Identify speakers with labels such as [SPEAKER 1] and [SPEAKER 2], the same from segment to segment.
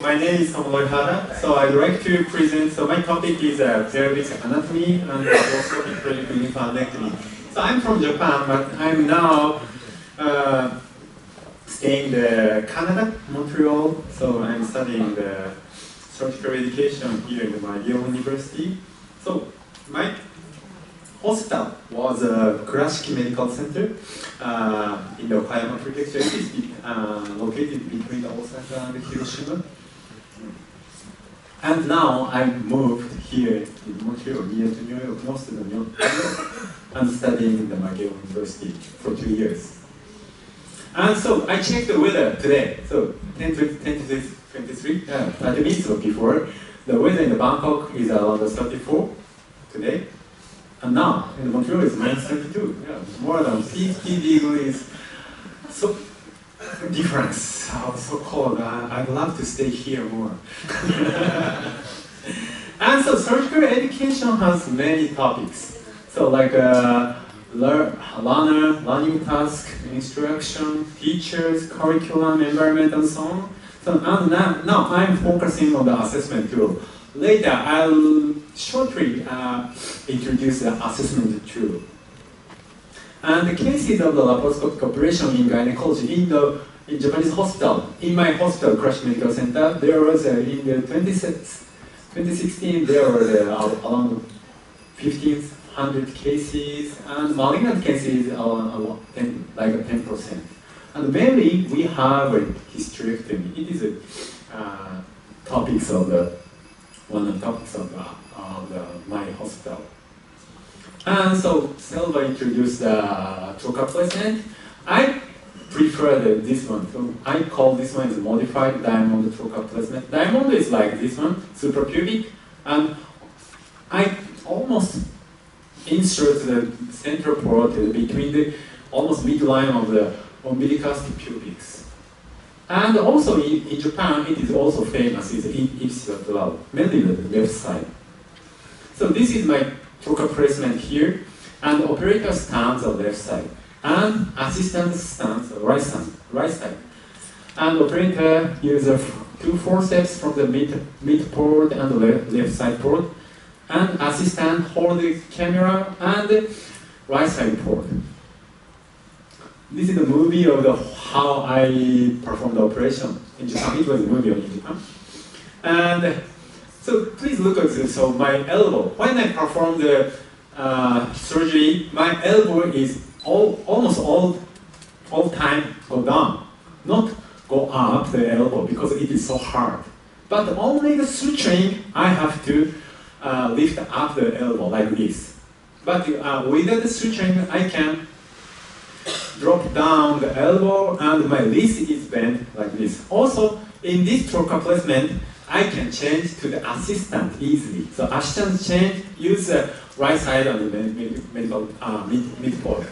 [SPEAKER 1] My name is Tomonori Hada. So I'd like to present, so my topic is pelvic anatomy and also infiltrating lymphadenectomy. So I'm from Japan, but I'm now staying in Canada, Montreal. So I'm studying the surgical education here in McGill University. So my hospital was a Classic Medical Center in the Okayama Prefecture. It is located between Osaka and Hiroshima. And now I moved here in Montreal, near to New York, most of New York, and studying in the McGill University for 2 years. And so I checked the weather today. So 23, 30 minutes before, the weather in the Bangkok is around 34 today. And now in Montreal is minus 32. Yeah, more than 50 degrees. So difference. So cold. I'd love to stay here more. And so surgical education has many topics. So like learning task, instruction, teachers, curriculum, environment, and so on. So and now I'm focusing on the assessment tool. Later I'll shortly introduce the assessment tool. And the cases of the laparoscopic operation in gynecology in Japanese hospital, in my hospital, Classic Medical Center, there was in the 2016 there were around 1,500 cases, and malignant cases are like 10%. And mainly we have a hysterectomy. It is a topics of one of the topics of my hospital. And so Selva introduced the trocar placement. I prefer this one. So I call this one is modified diamond trocar placement. Diamond is like this one, suprapubic, and I almost insert the central port between the almost midline of the umbilicus to pubics. And also in Japan, it is also famous, is ipsilateral valve, mainly the left side. So this is my trocar placement here, and the operator stands on the left side, and assistant stands on the right side. And the operator uses 2 forceps from the mid port and the left side port, and assistant hold the camera and the right side port. This is the movie of how I performed the operation in Japan. It was a movie in Japan. And so please look at this. So my elbow, when I perform the surgery, my elbow is almost all time go down, not go up the elbow because it is so hard. But only the suturing, I have to lift up the elbow like this. But without the suturing, I can drop down the elbow and my wrist is bent like this. Also, in this trocar placement, I can change to the assistant easily. So assistant change, use the right side on the mid port.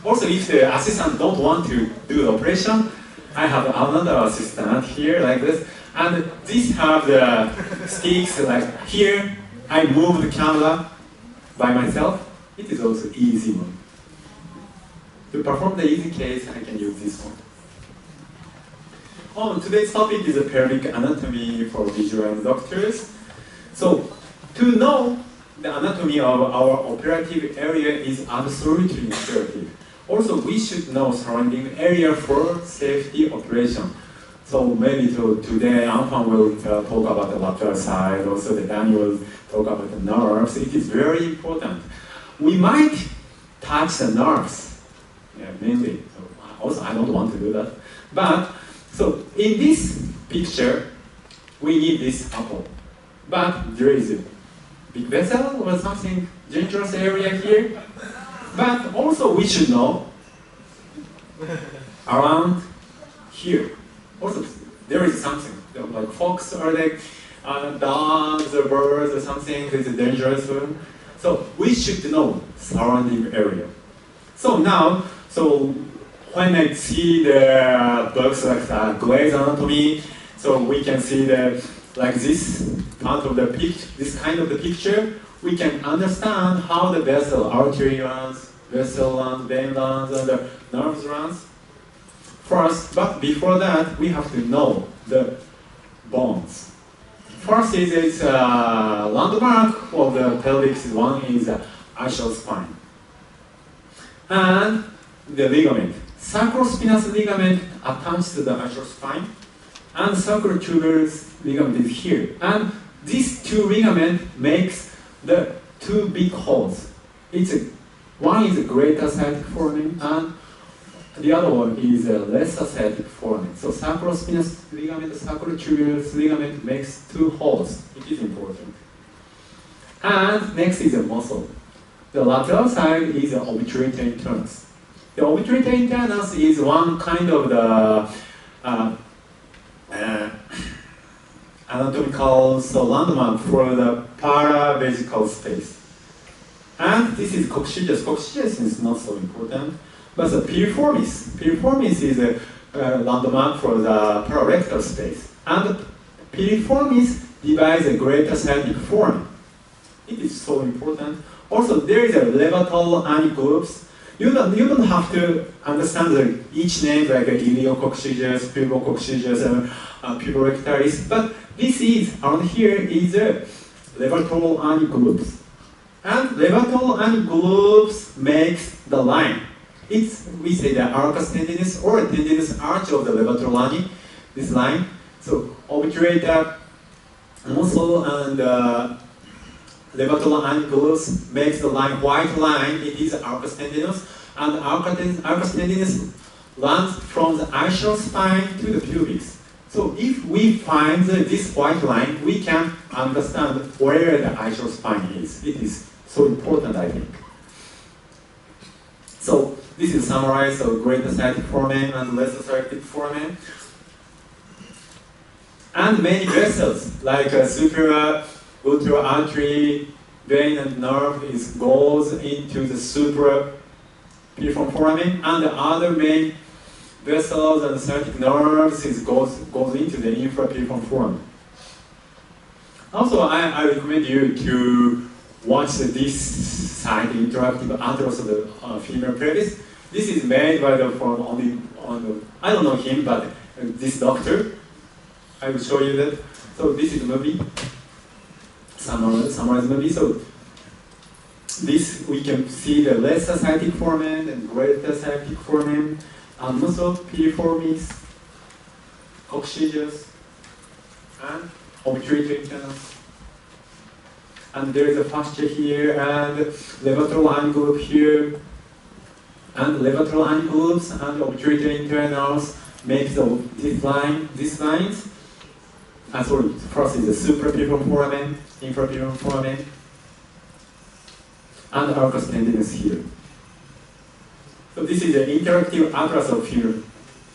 [SPEAKER 1] Also, if the assistant don't want to do the operation, I have another assistant here like this. And these have the sticks like here. I move the camera by myself. It is also easy one. To perform the easy case, I can use this one. Today's topic is a pelvic anatomy for visual doctors. So, to know the anatomy of our operative area is absolutely imperative. Also, we should know surrounding area for safety operation. So maybe today, Anfang will talk about the lateral side, also the Danny will talk about the nerves. It is very important. We might touch the nerves, mainly. So also, I don't want to do that. But, so in this picture, we need this apple. But there is a big vessel or something dangerous area here. But also we should know around here. Also, there is something like fox or like dogs or birds or something that is a dangerous one. So we should know surrounding area. So now, so when I see the books like glaze anatomy, so we can see like this part of the picture, this kind of the picture, we can understand how the vessel, artery runs, vessel runs, vein runs, and the nerves runs. First, but before that, we have to know the bones. First is its landmark of the pelvic. One is the axial spine. And the ligament. Sacrospinous ligament attached to the axial spine. And sacrotuberous ligament is here. And these two ligaments makes the two big holes. One is a greater sciatic foramen and the other one is a lesser sciatic foramen. So sacrospinous ligament, sacrotuberous ligament makes two holes. It is important. And next is a muscle. The lateral side is the obturator internus. The obturator internus is one kind of the anatomical landmark for the paravesical space. And this is coccygeus. Coccygeus is not so important. But the piriformis. Piriformis is a landmark for the pararectal space. And piriformis divides the greater sciatic foramen. It is so important. Also, there is a levator anigroups. You don't have to understand each name like iliococcygeus, pulvococcygeus, pulvorectalis. But this is, around here, is a levator anigroups. And levator anigroups makes the line. We say the arcus tendinous or tendinous arch of the levator ani, this line. So obturator muscle and levator anigroups makes the line white line. It is arcus tendinous, and arcus tendinous runs from the axial spine to the pelvis. So if we find this white line, we can understand where the axial spine is. It is so important, I think. So this is summarized of greater sciatic foramen and lesser sciatic foramen. And many vessels like superior uteral artery, vein and nerve goes into the suprapiriform foramen, and the other main vessels and sciatic nerves goes into the infrapiriform foramen. Also, I recommend you to watch this side, interactive atlas of the female pelvis. This is made by I don't know him, but this doctor. I will show you that. So this is a movie, summarized movie. So this we can see the lesser sciatic foramen and greater sciatic foramen, and also piriformis, coccygeus, and obturator internus. And there is a fascia here, and levator anigroup here, and levator anigroups and obturator internus makes these lines. Sorry, first is the suprapiriform foramen, infrapiriform foramen, and arcus tendinous here. So this is an interactive atlas of female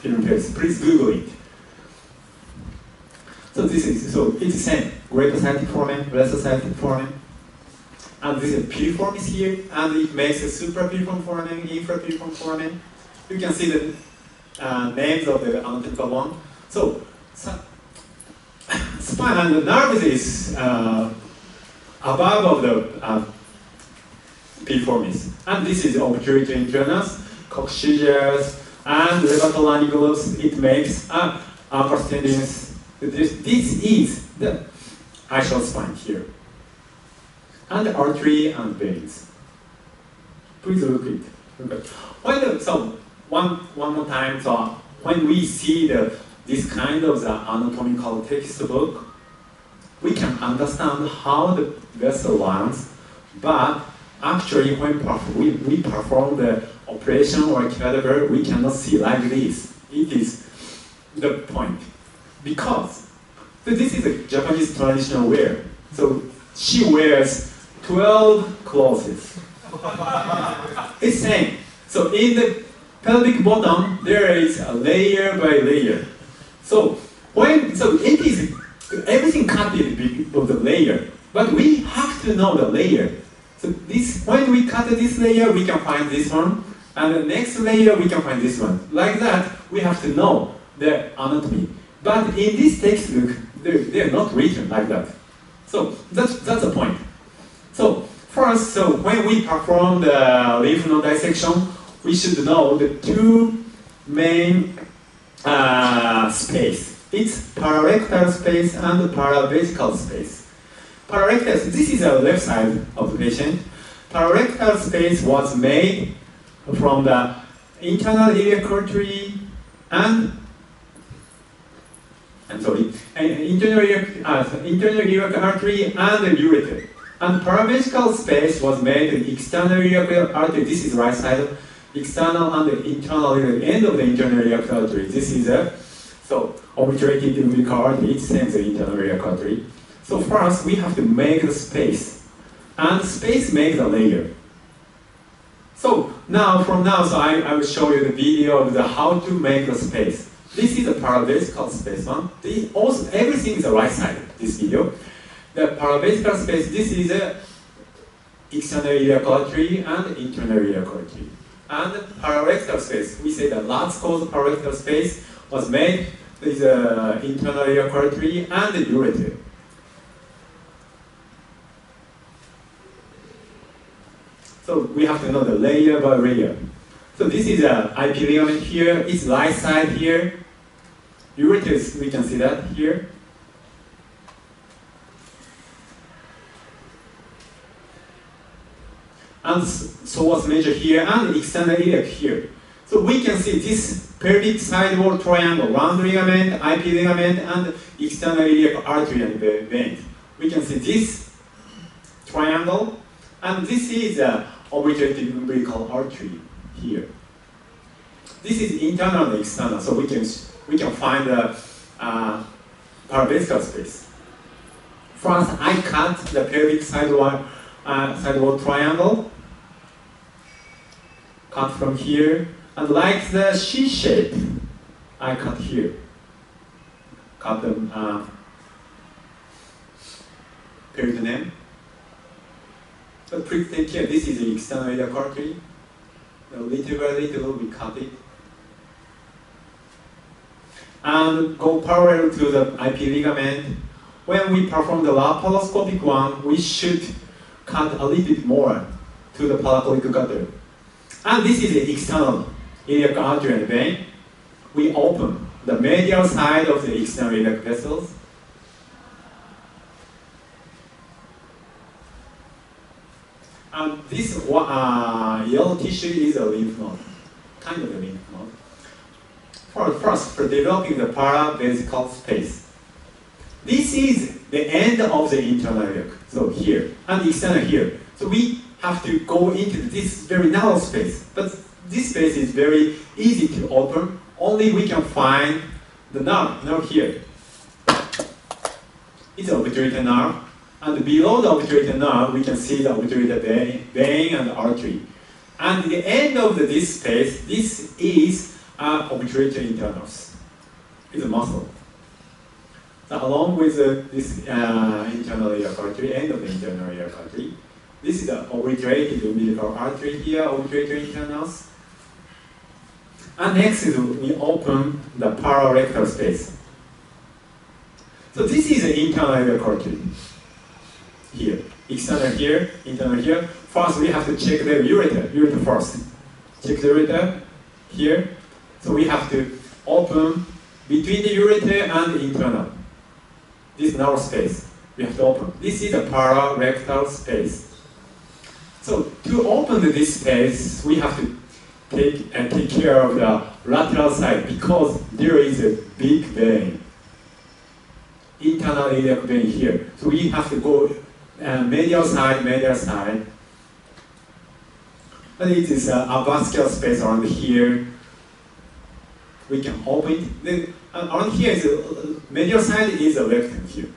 [SPEAKER 1] pelvis. Please Google it. So it's the same. Greater sciatic foramen, lesser sciatic foramen. And this is piriformis here, and it makes a suprapiriform foramen, infrapiriform foramen. You can see the names of the anatomical one. So spine and the nerves is above of the piriformis. And this is obturator internus, coccygeus, and levator anigroups. It makes arcus tendinous. This is the axial spine here. And the artery and veins. Please look at it. One more time. So when we see this kind of the anatomical textbook, we can understand how the vessel runs. But actually, when we perform the operation or cadaver, we cannot see like this. It is the point. Because this is a Japanese traditional wear. So she wears 12 clothes. It's same. So in the pelvic bottom, there is a layer by layer. So it is everything cut with the layer, but we have to know the layer. So when we cut this layer, we can find this one, and the next layer we can find this one. Like that, we have to know the anatomy. But in this textbook, they are not written like that. So that's the point. So first, when we perform the lymph node dissection, we should know the two main space. It's pararectal space and paravesical space. Pararectal, this is the left side of the patient. Pararectal space was made from the internal iliac artery and internal iliac artery and the ureter. And paravesical space was made in external iliac artery. This is right side. External and the internal end of the internal iliac artery. This is a obliterated umbilical artery. It sends the internal iliac artery. So first we have to make the space, and space makes a layer. So now, I will show you the video of how to make the space. This is a paravesical space one. Everything is the right side. This video, the paravesical space. This is a external iliac artery and internal iliac artery. And pararectal space, we say that last cause pararectal space was made with the internal iliac artery and the ureter. So we have to know the layer by layer. So this is a IP ligament here, it's right side here. Ureters, we can see that here. And so was measured here, and external iliac here. So we can see this pelvic side wall triangle, round ligament, IP ligament, and external iliac artery and veins. We can see this triangle, and this is a obliterated umbilical artery here. This is internal and external, so we can find the paravesical space. First, I cut the pelvic side wall triangle. Cut from here, and like the C shape, I cut here. Cut the peritoneum. But please take care, this is the external iliac artery. Little by little we cut it. And go parallel to the IP ligament. When we perform the laparoscopic one, we should cut a little bit more to the paracolic gutter. And this is the external iliac artery and vein. We open the medial side of the external iliac vessels. And this yellow tissue is a lymph node, kind of a lymph node. First, for developing the paravesical space. This is the end of the internal iliac, so here, and external here. So we have to go into this very narrow space, but this space is very easy to open. Only we can find the nerve here. It's an obliterated nerve, and below the obliterated nerve, we can see the obliterated vein and artery. And the end of this space, this is obliterated internals. It's a muscle. So along with this internal iliac artery, end of the internal iliac artery, this is the obliterated umbilical artery here, obliterated internals. And next is we open the pararectal space. So this is the internal iliac artery here. External here, internal here. First we have to check the ureter first. Check the ureter here. So we have to open between the ureter and the internal. This narrow space we have to open. This is a pararectal space. So to open this space, we have to take care of the lateral side because there is a big vein, internal iliac vein here. So we have to go medial side. And it is a vascular space around here. We can open it. Then around here is the medial side is a rectum here.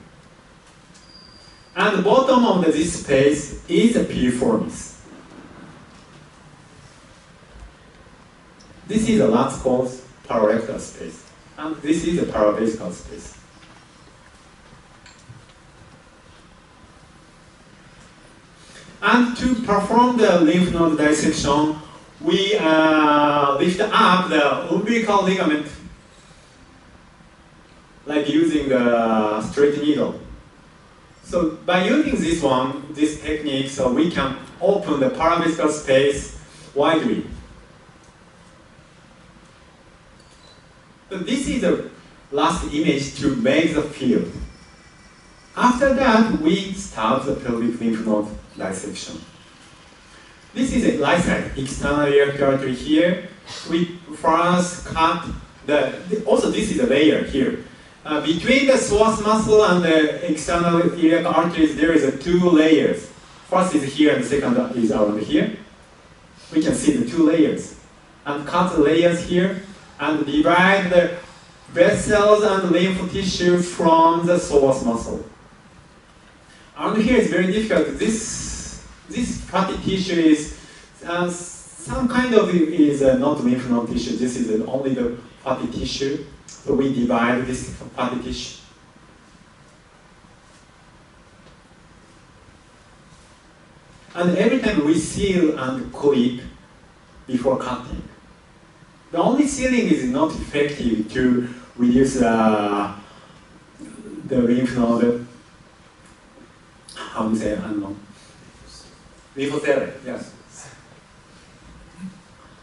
[SPEAKER 1] And the bottom of this space is a piriformis. This is a last cause pararectal space. And this is a paravesical space. And to perform the lymph node dissection, we lift up the umbilical ligament like using a straight needle. So by using this technique, so we can open the paravesical space widely. So this is a last image to make the field. After that, we start the pelvic lymph node dissection. This is a right side, external iliac artery here. We first cut also this is a layer here. Between the psoas muscle and the external iliac arteries, there is two layers. First is here and the second is around here. We can see the 2 layers. And cut the layers here and divide the vessels and lymph tissue from the psoas muscle. And here is very difficult. This fatty tissue is some kind of not lymph node tissue. This is only the fatty tissue. So we divide this fatty tissue. And every time we seal and clip before cutting. The only sealing is not effective to reduce the lymph node. How do you say it? I don't know. Lymphocyte, yes.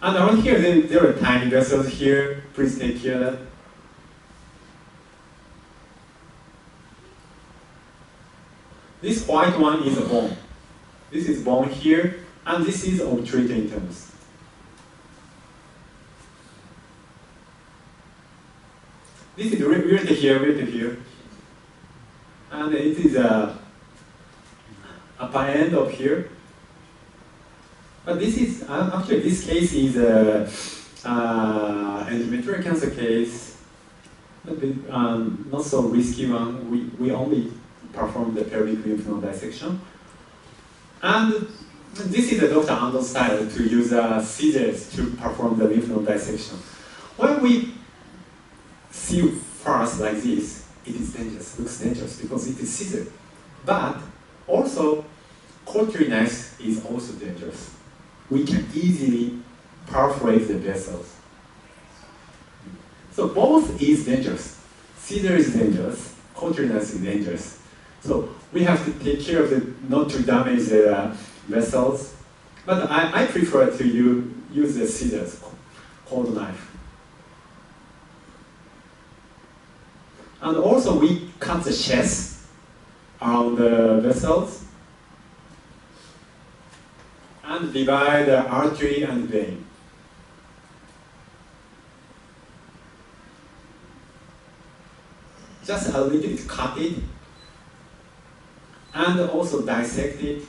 [SPEAKER 1] And around here, there are tiny vessels here. Please take care of that. This white one is a bone. This is bone here, and this is obturator internus. This is ureter here, and it is a upper end of here. But this is actually this case is endometriosis cancer case, but not so risky one. We only perform the pelvic lymph node dissection, and this is a Dr. Ando style to use scissors to perform the lymph node dissection. When we see first like this, it is dangerous. Looks dangerous because it is scissors, but also cautery knife is also dangerous. We can easily perforate the vessels. So both is dangerous. Scissor is dangerous, cautery knife is dangerous. So we have to take care of not to damage the vessels. But I prefer to use the scissors, cold knife. And also we cut the chest around the vessels and divide the artery and vein. Just a little bit cut it and also dissect it.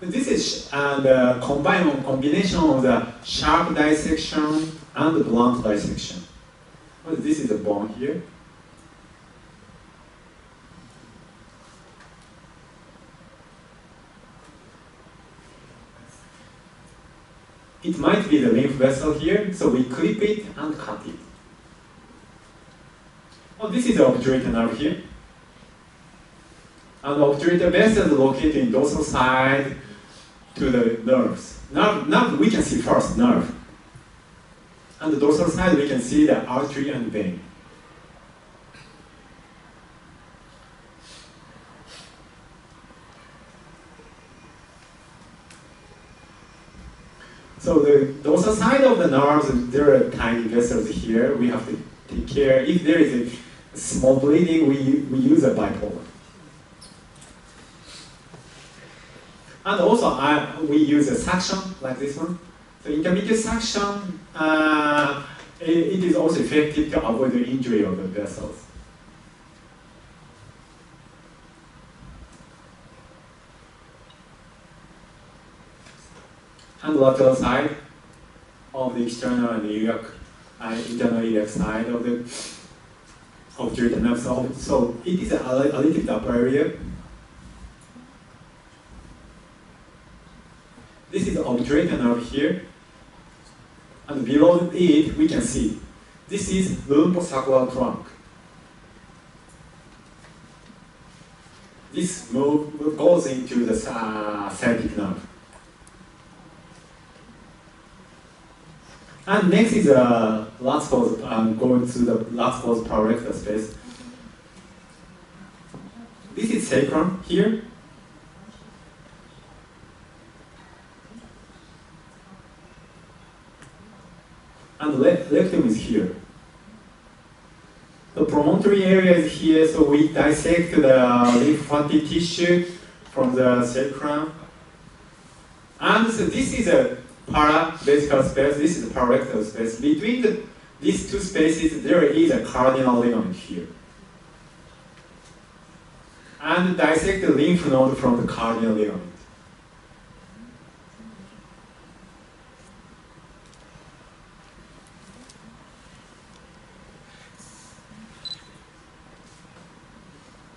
[SPEAKER 1] This is the combination of the sharp dissection and the blunt dissection. Well, this is a bone here. It might be the lymph vessel here, so we clip it and cut it. Well, this is the obturator nerve here. And the obturator vessel is located in dorsal side to the nerves. Nerve we can see first, nerve. And the dorsal side we can see the artery and vein. So the dorsal side of the nerves, there are tiny vessels here. We have to take care. If there is a small bleeding, we use a bipolar. And also we use a suction like this one. So intermediate suction, it is also effective to avoid the injury of the vessels. And lateral side of the external and iliac, internal iliac side of the obturator nerve. So it is a little bit upper area. This is the obturator nerve here. And below it, we can see this is lumbosacral trunk. This move goes into the sciatic nerve. And next is last pose, going to the last pose pararectal space. This is sacrum here. and rectum is here. The promontory area is here, so we dissect the lymphatic tissue from the sacrum. And so this is a paravesical space, this is a pararectal space. Between these two spaces, there is a cardinal ligament here. And dissect the lymph node from the cardinal ligament.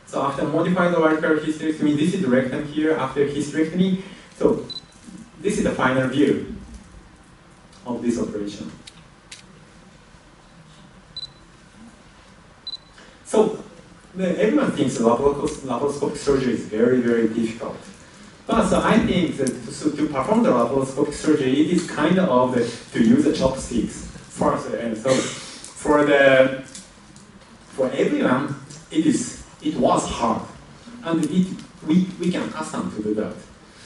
[SPEAKER 1] So after modified vertical hysterectomy, this is the rectum here after hysterectomy. So this is the final view of this operation. So everyone thinks laparoscopic surgery is very, very difficult. But so I think that to perform the laparoscopic surgery, it is kind of to use the chopsticks first. And so for everyone, it was hard, and we can accustom to do that.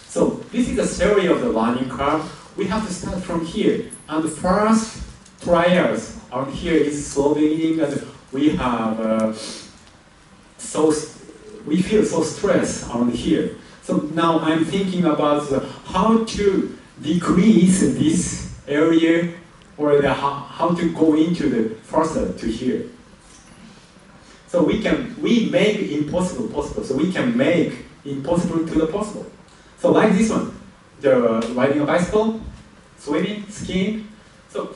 [SPEAKER 1] So this is the theory of the learning curve. We have to start from here, and the first trials out here is slow beginning, and we have we feel so stressed on here. So now I'm thinking about how to decrease this area, or how to go into the further to here. So we make impossible possible. So we can make impossible to the possible. So like this one, the riding a bicycle, swimming, skiing. So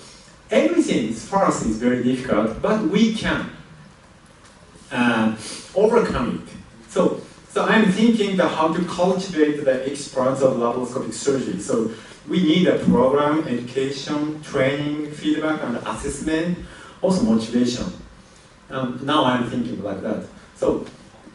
[SPEAKER 1] everything first is very difficult, but we can overcome it. So I'm thinking that how to cultivate the experts of laparoscopic surgery. So we need a program, education, training, feedback, and assessment, also motivation. Now I'm thinking like that. So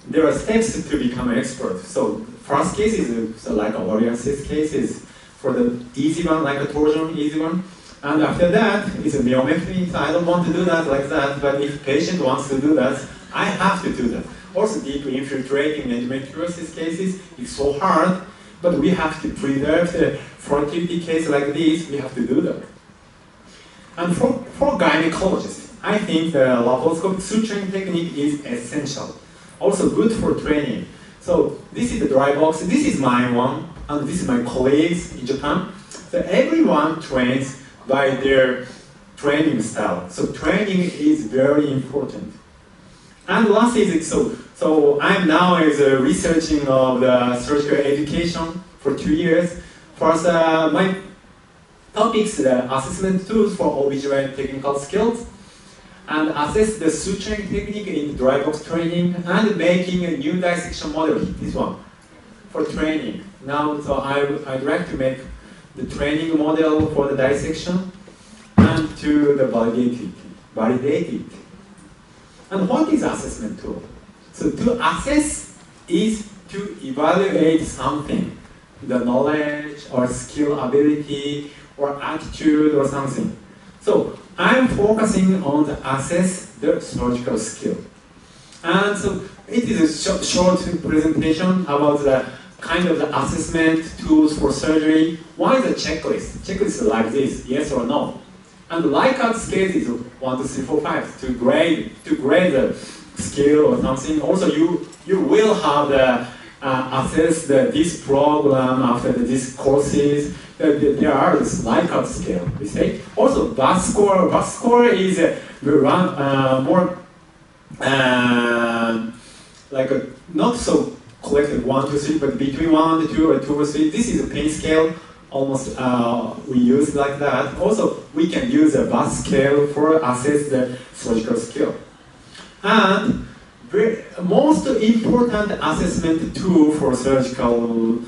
[SPEAKER 1] there are steps to become an expert. So first case is like a audience's case is for the easy one, like a torsion, easy one. And after that is a myomectomy. So I don't want to do that like that, but if patient wants to do that, I have to do that. Also deep infiltrating endometriosis cases is so hard, but we have to preserve the fertility case like this, we have to do that. And for gynecologists, I think the laparoscopic suturing technique is essential. Also good for training. So this is the dry box. This is my one, and this is my colleagues in Japan. So everyone trains by their training style. So training is very important. And last is so I'm now researching of the surgical education for 2 years. First, my topics the assessment tools for OBGYN technical skills, and assess the suturing technique in the dry box training, and making a new dissection model, this one, for training. Now, so I'd like to make the training model for the dissection and to the validate it. And what is assessment tool? So to assess is to evaluate something, the knowledge or skill, ability, or attitude or something. So I'm focusing on the assess the surgical skill. And so it is a short presentation about the kind of the assessment tools for surgery. One is a checklist. Checklist like this, yes or no. And Likert scale is 1, 2, 3, 4, 5 to grade the skill or something. Also you will have the assess this program after these courses. There are this Likert scale, we say. Also VAS score. VAS score is more like not so collected 1, 2, 3, but between 1, 2, or 2 or 3. This is a pain scale. Almost we use like that. Also, we can use a VAS scale for assess the surgical skill. And most important assessment tool for surgical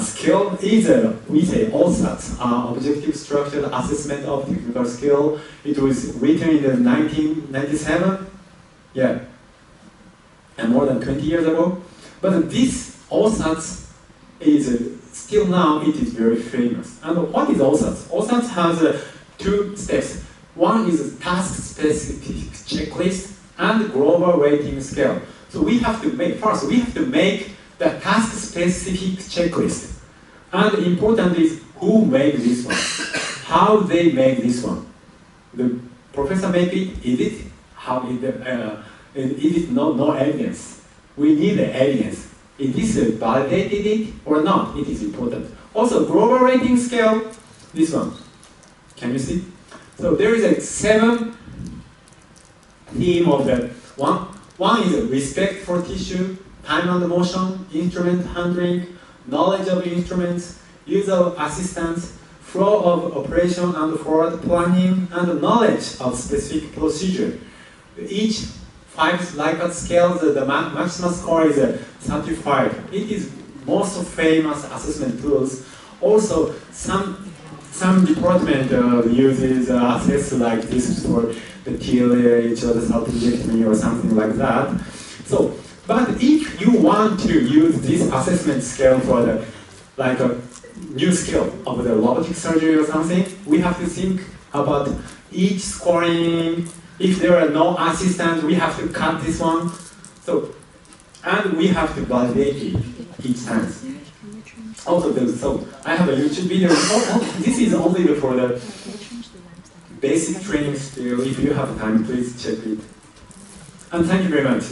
[SPEAKER 1] skill is we say OSATS, Objective Structured Assessment of Technical Skill. It was written in 1997, yeah, and more than 20 years ago. But this OSATS is still now it is very famous. And what is OSATS? OSATS has 2 steps. One is a task-specific checklist and global rating scale. So we have to make the task-specific checklist. And important is who made this one, how they make this one. the professor maybe, is it no evidence? We need the evidence. Is this validated it or not? It is important. Also, global rating scale, this one. Can you see? So there is a 7 theme of the one. One is respect for tissue, time and motion, instrument handling, knowledge of instruments, use of assistance, flow of operation and forward planning, and knowledge of specific procedure. Each 5 Likert scales, the maximum score is 35. It is most famous assessment tools. Also, some department uses assess like this for the TLH or the self-injectomy or something like that. So, but if you want to use this assessment scale for the like a new skill of the robotic surgery or something, we have to think about each scoring. If there are no assistants, we have to cut this one. So, and we have to validate it each time. Also, so I have a YouTube video. This is only for the basic training still. If you have time, please check it. And thank you very much.